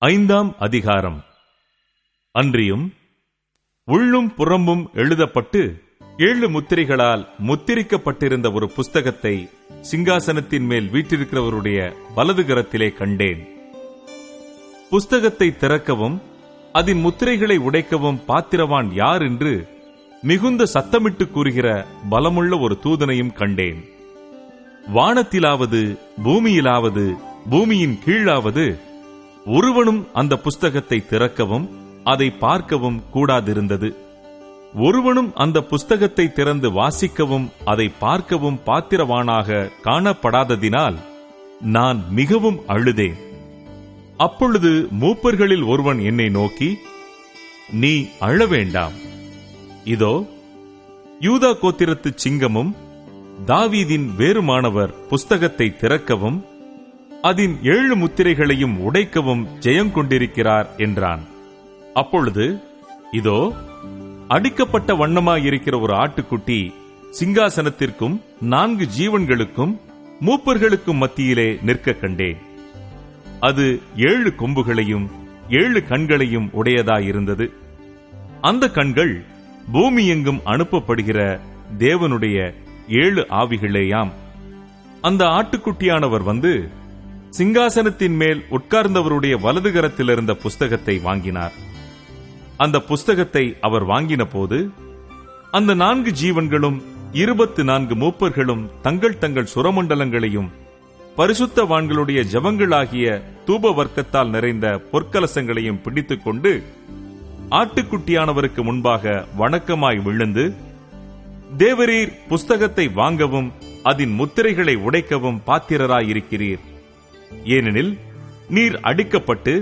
ஐந்தாம் அதிகாரம். அன்றியும் உள்ளும் புறம்பும் எழுதப்பட்டு 7 முத்திரைகளால் முத்திரிக்கப்பட்டிருந்த ஒரு புஸ்தகத்தை சிங்காசனத்தின் மேல் வீற்றிருக்கிறவருடைய வலது கரத்திலே கண்டேன். புஸ்தகத்தை திறக்கவும் அதன் முத்திரைகளை உடைக்கவும் பாத்திரவான் யார் என்று மிகுந்த சத்தமிட்டு கூறுகிற பலமுள்ள ஒரு தூதனையும் கண்டேன். வானத்திலாவது பூமியிலாவது பூமியின் கீழாவது ஒருவனும் அந்த புஸ்தகத்தை திறக்கவும் அதை பார்க்கவும் கூடாதிருந்தது. ஒருவனும் அந்த புஸ்தகத்தை திறந்து வாசிக்கவும் அதை பார்க்கவும் பாத்திரவானாக காணப்படாததினால் நான் மிகவும் அழுதேன். அப்பொழுது மூப்பர்களில் ஒருவன் என்னை நோக்கி, நீ அழ வேண்டாம். இதோ, யூதா கோத்திரத்து சிங்கமும் தாவீதின் வேறுமானவர் புஸ்தகத்தை திறக்கவும் அதன் 7 முத்திரைகளையும் உடைக்கவும் ஜெயங்கொண்டிருக்கிறார் என்றான். அப்பொழுது இதோ, அடிக்கப்பட்ட வண்ணமாயிருக்கிற ஒரு ஆட்டுக்குட்டி சிங்காசனத்திற்கும் 4 ஜீவன்களுக்கும் மூப்பர்களுக்கும் மத்தியிலே நிற்க கண்டேன். அது 7 கொம்புகளையும் 7 கண்களையும் உடையதாயிருந்தது. அந்த கண்கள் பூமி எங்கும் அனுப்பப்படுகிற தேவனுடைய 7 ஆவிகளேயாம். அந்த ஆட்டுக்குட்டியானவர் வந்து சிங்காசனத்தின் மேல் உட்கார்ந்தவருடைய வலது கரத்தில் இருந்த புஸ்தகத்தை வாங்கினார். அந்த புஸ்தகத்தை அவர் வாங்கின போது அந்த 4 ஜீவன்களும் 24 மூப்பர்களும் தங்கள் தங்கள் சுரமண்டலங்களையும் பரிசுத்தவான்களுடைய ஜபங்களாகிய தூப வர்க்கத்தால் நிறைந்த பொற்கலசங்களையும் பிடித்துக் கொண்டு ஆட்டுக்குட்டியானவருக்கு முன்பாக வணக்கமாய் விழுந்து, தேவரீர் புஸ்தகத்தை வாங்கவும் அதன் முத்திரைகளை உடைக்கவும் பாத்திரராயிருக்கிறீர். ஏனெனில் நீர் அடிக்கப்பட்டு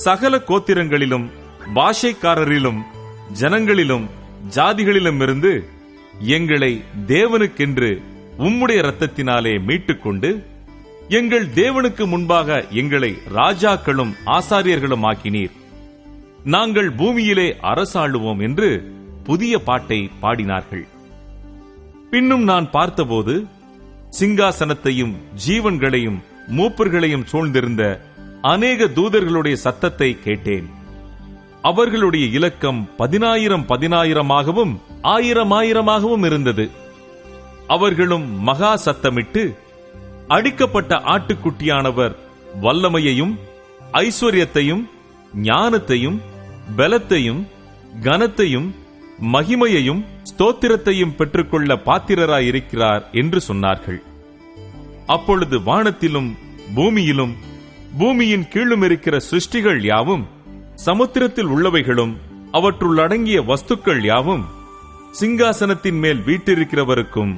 சகல கோத்திரங்களிலும் பாஷைக்காரரிலும் ஜனங்களிலும் ஜாதிகளிலும் இருந்து எங்களை தேவனுக்கென்று உம்முடைய இரத்தத்தினாலே மீட்டுக்கொண்டு எங்கள் தேவனுக்கு முன்பாக எங்களை ராஜாக்களும் ஆசாரியர்களும் ஆக்கினீர். நாங்கள் பூமியிலே அரசாளுவோம் என்று புதிய பாட்டை பாடினார்கள். பின்னும் நான் பார்த்தபோது சிங்காசனத்தையும் ஜீவன்களையும் மூப்பர்களையும் சூழ்ந்திருந்த அநேக தூதர்களுடைய சத்தத்தை கேட்டேன். அவர்களுடைய இலக்கம் 10,000 10,000 இருந்தது. அவர்களும் மகா சத்தமிட்டு, அடிக்கப்பட்ட ஆட்டுக்குட்டியானவர் வல்லமையையும் ஐஸ்வர்யத்தையும் ஞானத்தையும் பலத்தையும் கனத்தையும் மகிமையையும் ஸ்தோத்திரத்தையும் பெற்றுக்கொள்ள பாத்திரராயிருக்கிறார் என்று சொன்னார்கள். அப்பொழுது வானத்திலும் பூமியிலும் பூமியின் கீழும் இருக்கிற சிருஷ்டிகள் யாவும், சமுத்திரத்தில் உள்ளவைகளும் அவற்றுள் அடங்கிய வஸ்துக்கள் யாவும் சிங்காசனத்தின் மேல் வீற்றிருக்கிறவருக்கும்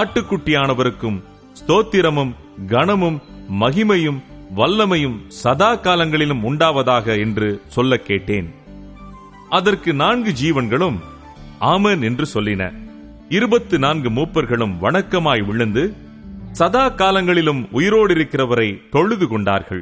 ஆட்டுக்குட்டியானவருக்கும் ஸ்தோத்திரமும் கனமும் மகிமையும் வல்லமையும் சதா காலங்களிலும் உண்டாவதாக என்று சொல்ல கேட்டேன். அதற்கு 4 ஜீவன்களும் ஆமென் என்று சொல்லின. 24 மூப்பர்களும் வணக்கமாய் விழுந்து சதா காலங்களிலும் உயிரோடு இருக்கிறவரை தொழுது கொண்டார்கள்.